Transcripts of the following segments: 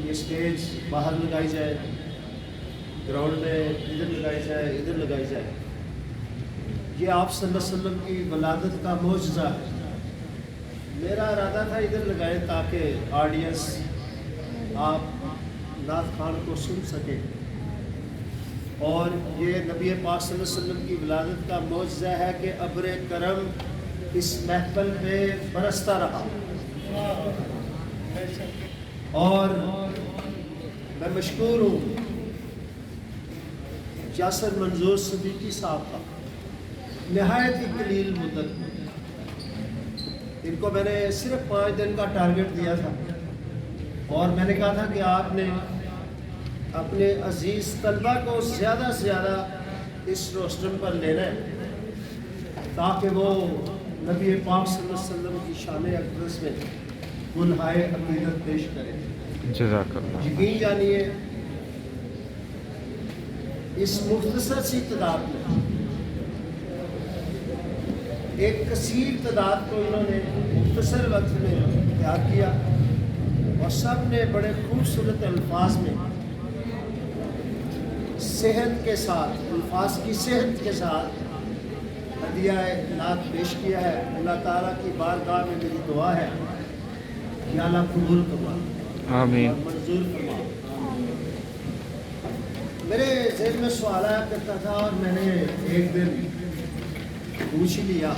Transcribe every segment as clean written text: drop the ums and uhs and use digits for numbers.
یہ سٹیج باہر لگائی جائے، گراؤنڈ میں ادھر لگائی جائے، ادھر لگائی جائے، یہ آپ صلی اللہ علیہ وسلم کی ولادت کا معجزہ ہے۔ میرا ارادہ تھا ادھر لگائیں تاکہ آڈینس آپ نعت خوان کو سن سکے، اور یہ نبی پاک صلی اللہ علیہ وسلم کی ولادت کا معجزہ ہے کہ ابر کرم اس محفل پہ برستا رہا۔ اور میں مشکور ہوں یاسر منظور صدیقی صاحب کا، نہایت ہی قلیل مدت، ان کو میں نے صرف 5 دن کا ٹارگٹ دیا تھا، اور میں نے کہا تھا کہ آپ نے اپنے عزیز طلبہ کو زیادہ سے زیادہ اس روسٹر پر لینا ہے تاکہ وہ نبی پاک صلی اللہ علیہ وسلم کی شان اقدس میں گلہائے عقیدت پیش کریں۔ جزاک اللہ۔ یقین جانیے اس مختصر سی تعداد میں ایک کثیر تعداد کو انہوں نے مختصر وقت میں تیار کیا، اور سب نے بڑے خوبصورت الفاظ میں صحت کے ساتھ، الفاظ کی صحت کے ساتھ ہدیہ نعت پیش کیا ہے۔ اللہ تعالیٰ کی بارگاہ میں میری دعا ہے کہ اللہ قبول فرما آمین۔ اور منظور فرما۔ میرے ذہن میں سوال آیا کرتا تھا، اور میں نے ایک دن پوچھ لیا،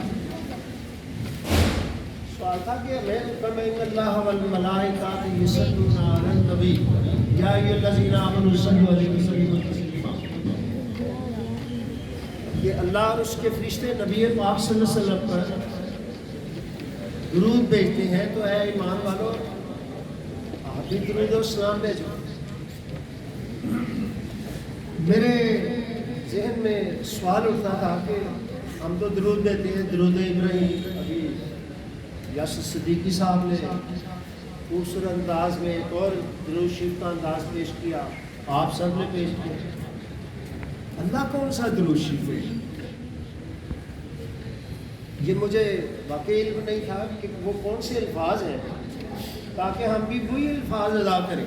سوال تھا کہ میں ان اللہ والملائکۃ یصلون علی النبی یا ایھا الذین آمنوا صلوا علیہ وسلم تسلیما، کہ اللہ اور اس کے فرشتے نبی پاک صلی اللہ علیہ وسلم پر درود بھیجتے ہیں، تو اے ایمان والو آپ بھی درود و سلام بھیجو۔ میرے ذہن میں سوال اٹھتا تھا کہ ہم تو درود دیتے ہیں، درود ابراہیم، ابھی یاسر صدیقی صاحب نے خوبصورت انداز میں ایک اور درود شریف کا انداز پیش کیا، آپ سب نے پیش کیا، اللہ کون سا درود شریف ہے؟ یہ مجھے واقعی علم نہیں تھا کہ وہ کون سے الفاظ ہیں، تاکہ ہم بھی وہی الفاظ ادا کریں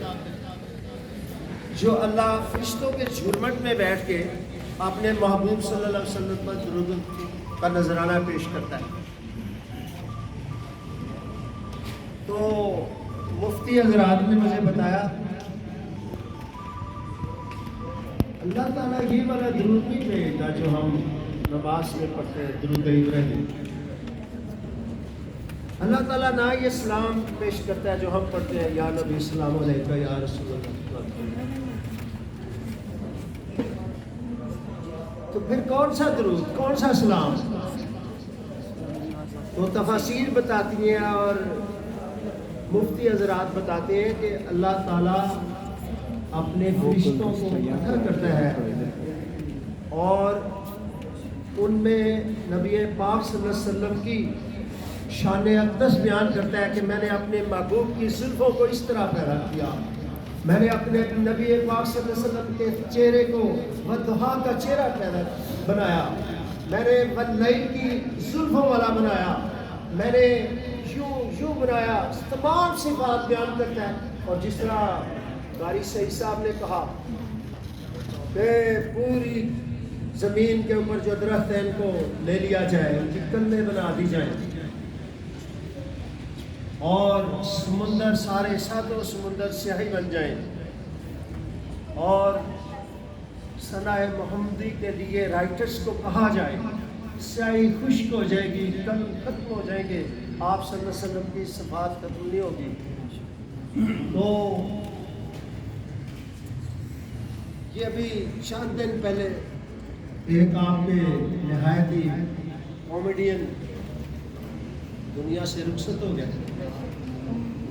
جو اللہ فرشتوں کے جھرمٹ میں بیٹھ کے اپنے محبوب صلی اللہ علیہ وسلم پر درود کا نذرانہ پیش کرتا ہے۔ تو مفتی حضرات نے مجھے بتایا اللہ تعالیٰ یہ والا درود نہیں بھیجتا جو ہم نماز میں پڑھتے ہیں، درود ابراہیم۔ اللہ تعالیٰ نہ یہ سلام پیش کرتا ہے جو ہم پڑھتے ہیں، یا نبی السلام علیکہ یا رسول اللہ۔ تو پھر کون سا درود، کون سا سلام؟ تو تفاسیر بتاتی ہیں اور مفتی حضرات بتاتے ہیں کہ اللہ تعالیٰ اپنے فرشتوں کو مطلع کرتا ہے، اور ان میں نبی پاک صلی اللہ علیہ وسلم کی شان اقدس بیان کرتا ہے کہ میں نے اپنے محبوب کی زلفوں کو اس طرح پیدا کیا، میں نے اپنے نبی پاک صلی اللہ علیہ وسلم کے چہرے کو والضحیٰ کا چہرہ پیدا بنایا، میں نے واللیل کی زلفوں والا بنایا، میں نے یوں بنایا، تمام صفات بیان کرتا ہے۔ اور جس طرح قاری سعید صاحب نے کہا کہ پوری زمین کے اوپر جو درخت ہیں ان کو لے لیا جائے، ان کی کندیں بنا دی جائیں، اور سمندر سارے ساتوں سمندر سیاہی بن جائیں، اور ثناء محمدی کے لیے رائٹرز کو کہا جائے سیاہی خشک ہو جائے گی، کل ختم ہو جائیں گے، آپ صلی اللہ علیہ وسلم کی صفات ختم نہیں ہوگی۔ تو یہ ابھی چند دن پہلے ایک آپ کے نہایت ہی کامیڈین دنیا سے رخصت ہو گیا۔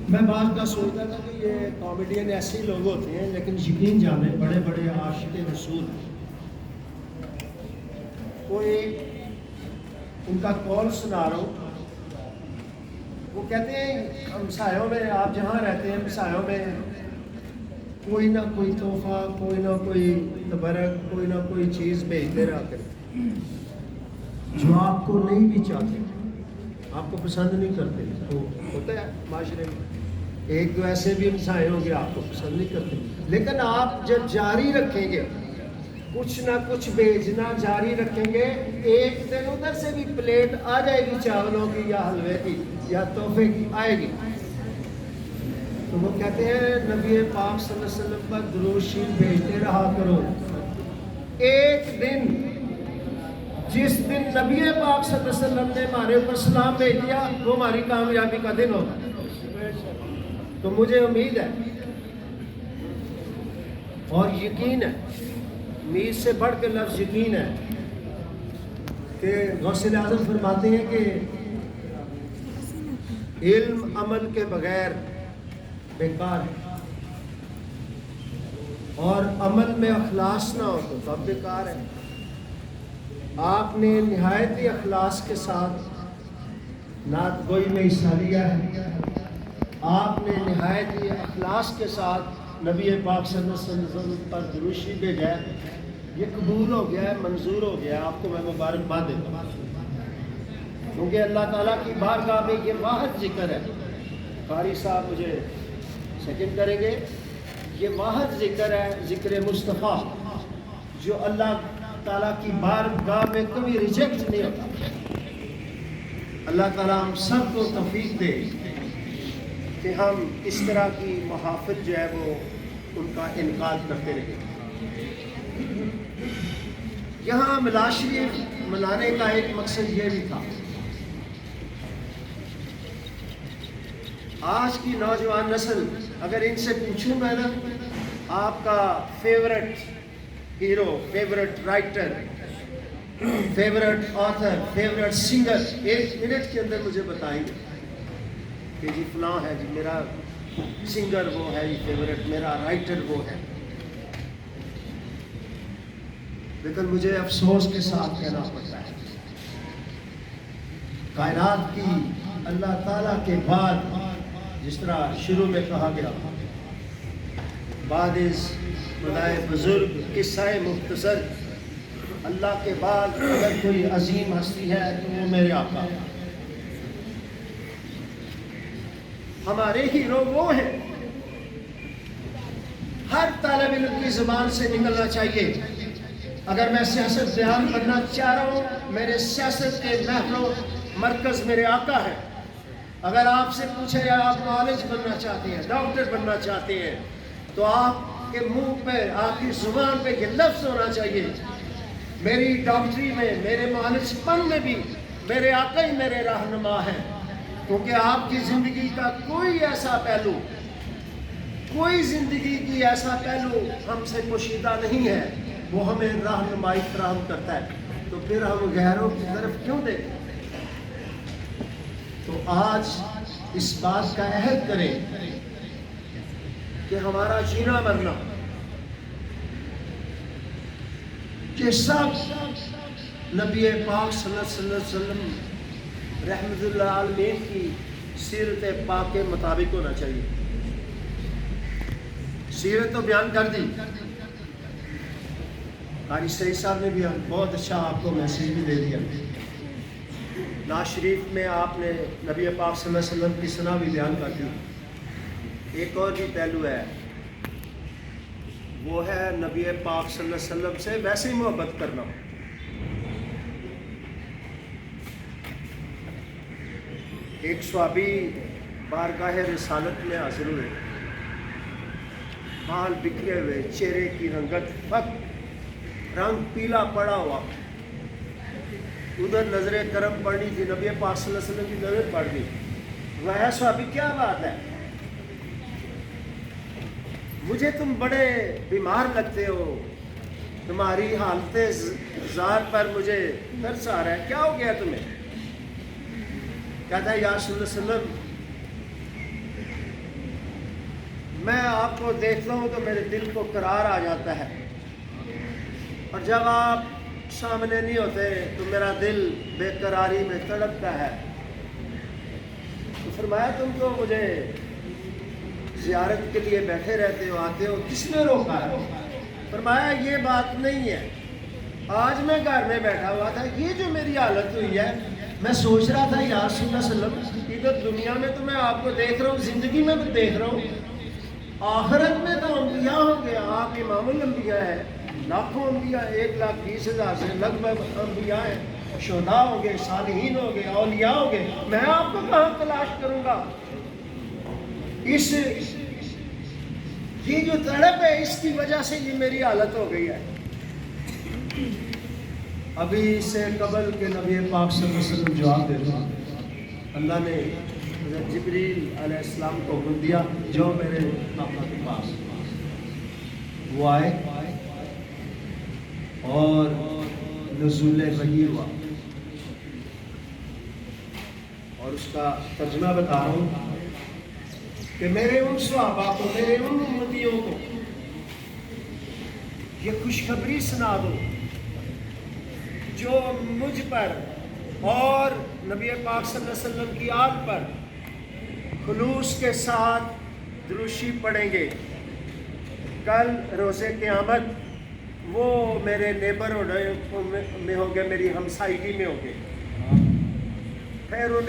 میں بعض کا سوچتا تھا کہ یہ کامیڈین ایسے ہی لوگ ہوتے ہیں، لیکن یقین جانیں بڑے بڑے عاشق رسول، کوئی ان کا کال سنا رہا ہوں، وہ کہتے ہیں ہمسایوں میں، آپ جہاں رہتے ہیں ہمسایوں میں کوئی نہ کوئی تحفہ، کوئی نہ کوئی تبرک، کوئی نہ کوئی چیز بھیجتے رہا کریں جو آپ کو نہیں بھی چاہتے، آپ کو پسند نہیں کرتے، تو ہوتا ہے معاشرے میں۔ ایک دو ایسے بھی انسان ہوں گے آپ کو پسند نہیں کرتے، لیکن آپ جب جاری رکھیں گے، کچھ نہ کچھ بھیجنا جاری رکھیں گے، ایک دن ادھر سے بھی پلیٹ آ جائے گی چاولوں کی یا حلوے کی یا تحفے کی آئے گی۔ تو وہ کہتے ہیں نبی پاک صلی اللہ علیہ وسلم پر درود شریف بھیجتے رہا کرو۔ ایک دن جس دن نبی پاک صلی اللہ علیہ وسلم نے ہمارے اوپر سلام بھیج دیا وہ ہماری کامیابی کا دن ہوگا۔ تو مجھے امید ہے اور یقین ہے، امید سے بڑھ کے لفظ یقین ہے کہ غوث اعظم فرماتے ہیں کہ علم عمل کے بغیر بیکار ہے، اور عمل میں اخلاص نہ ہو تو تب بیکار ہے۔ آپ نے نہایت ہی اخلاص کے ساتھ نعت گوئی میں حصہ لیا ہے، آپ نے نہایت ہی اخلاص کے ساتھ نبی پاک صلی اللہ علیہ وسلم پر درود شریف بھیجا ہے، یہ قبول ہو گیا ہے، منظور ہو گیا ہے، آپ کو میں مبارکباد دیتا ہوں، کیونکہ اللہ تعالیٰ کی بارگاہ میں یہ واحد ذکر ہے۔ قاری صاحب مجھے سیکنڈ کریں گے، یہ واحد ذکر ہے، ذکر مصطفیٰ، جو اللہ تعالیٰ کی بارگاہ میں کبھی ریجیکٹ نہیں ہوتا۔ اللہ تعالیٰ ہم سب کو توفیق دے کہ ہم اس طرح کی محافل جو ہے وہ ان کا انعقاد کرتے رہیں۔ یہاں میلاد شریف منانے کا ایک مقصد یہ بھی تھا، آج کی نوجوان نسل اگر ان سے پوچھوں میں نا آپ کا favourite hero, favourite writer, favourite author, favourite singer, 1 minute کے اندر مجھے بتائیں گے کہ جی فلاں ہے، جی میرا سنگر وہ ہے، جی فیورٹ میرا رائٹر وہ ہے۔ لیکن مجھے افسوس کے ساتھ کہنا پڑتا ہے، کائنات کی اللہ تعالیٰ کے بعد، جس طرح شروع میں کہا گیا، بعد از خدائے بزرگ قصہ مختصر، اللہ کے بعد اگر کوئی عظیم ہستی ہے تو وہ میرے آقا، ہمارے ہیرو وہ ہیں۔ ہر طالب علم کی زبان سے نکلنا چاہیے، اگر میں سیاست بیان کرنا چاہ رہا ہوں، میرے سیاست کے محور مرکز میرے آقا ہے۔ اگر آپ سے پوچھے یا آپ معالج بننا چاہتے ہیں، ڈاکٹر بننا چاہتے ہیں، تو آپ کے منہ پہ، آپ کی زبان پہ یہ لفظ ہونا چاہیے، میری ڈاکٹری میں، میرے معالج پن میں بھی میرے آقا ہی میرے رہنما ہیں۔ کیونکہ آپ کی زندگی کا کوئی ایسا پہلو، کوئی زندگی کی ایسا پہلو ہم سے پوشیدہ نہیں ہے، وہ ہمیں رہنمائی فراہم کرتا ہے، تو پھر ہم غیروں کی طرف کیوں دیکھیں؟ تو آج اس بات کا عہد کریں کہ ہمارا جینا مرنا، کہ سب نبی پاک صلی اللہ علیہ وسلم رحمت اللہ عالمین کی سیرت پاک کے مطابق ہونا چاہیے۔ سیرت تو بیان کر دی، قاری سعید صاحب نے بھی بہت اچھا آپ کو میسیج بھی دے دیا، نعت شریف میں آپ نے نبی پاک صلی اللہ علیہ وسلم کی ثنا بھی بیان کر دی۔ ایک اور بھی پہلو ہے، وہ ہے نبی پاک صلی اللہ علیہ وسلم سے ویسے ہی محبت کرنا۔ ایک صحابی بارگاہ رسالت میں حاضر ہوئے، بال بکھرے ہوئے، چہرے کی رنگت فقط رنگ پیلا پڑا ہوا، ادھر نظر کرم پڑنی تھی، نبی پاک صلی اللہ علیہ وسلم کی نظر پڑ گئی۔ وہ ہے صحابی، کیا بات ہے، مجھے تم بڑے بیمار لگتے ہو، تمہاری حالت ظاہر پر مجھے ترس آ رہا ہے، کیا ہو گیا تمہیں؟ کہتا ہے یا رسول اللہ صلی اللہ علیہ وسلم، میں آپ کو دیکھتا ہوں تو میرے دل کو قرار آ جاتا ہے، اور جب آپ سامنے نہیں ہوتے تو میرا دل بے قراری میں تڑپتا ہے۔ تو فرمایا تم تو مجھے زیارت کے لیے بیٹھے رہتے ہو، آتے ہو، کس نے روکا ہے؟ فرمایا یہ بات نہیں ہے، آج میں گھر میں بیٹھا ہوا تھا، یہ جو میری حالت ہوئی ہے میں سوچ رہا تھا یا رسول اللہ صلی اللہ علیہ وسلم ادھر دنیا میں تو میں آپ کو دیکھ رہا ہوں، زندگی میں بھی دیکھ رہا ہوں، آخرت میں تو انبیاء ہوں گے، آپ امام الانبیاء ہے، لاکھوں انبیاء، 1,20,000 سے لگ بھگ انبیاء ہیں، شہداء ہوں گے، صالحین ہوں گے، اولیاء ہوں گے، میں آپ کو کہاں تلاش کروں گا؟ یہ جو تڑپ ہے اس کی وجہ سے یہ میری حالت ہو گئی ہے۔ ابھی سے قبل کے نبی پاک صلی اللہ علیہ وسلم جواب دیتا ہوں، اللہ نے حضرت جبریل علیہ السلام کو حکم دیا جو میرے آقا کے پاس، وہ آئے اور نزول وحی ہوا، اور اس کا ترجمہ بتا رہا ہوں کہ میرے ان صحابہ کو، میرے ان امتیوں کو یہ خوشخبری سنا دو جو مجھ پر اور نبی پاک صلی اللہ علیہ وسلم کی آل پر خلوص کے ساتھ دروشی پڑھیں گے، کل روز قیامت وہ میرے نیبر میں ہوں گے، میری ہمسائیگی میں ہوں گے، پھر انہیں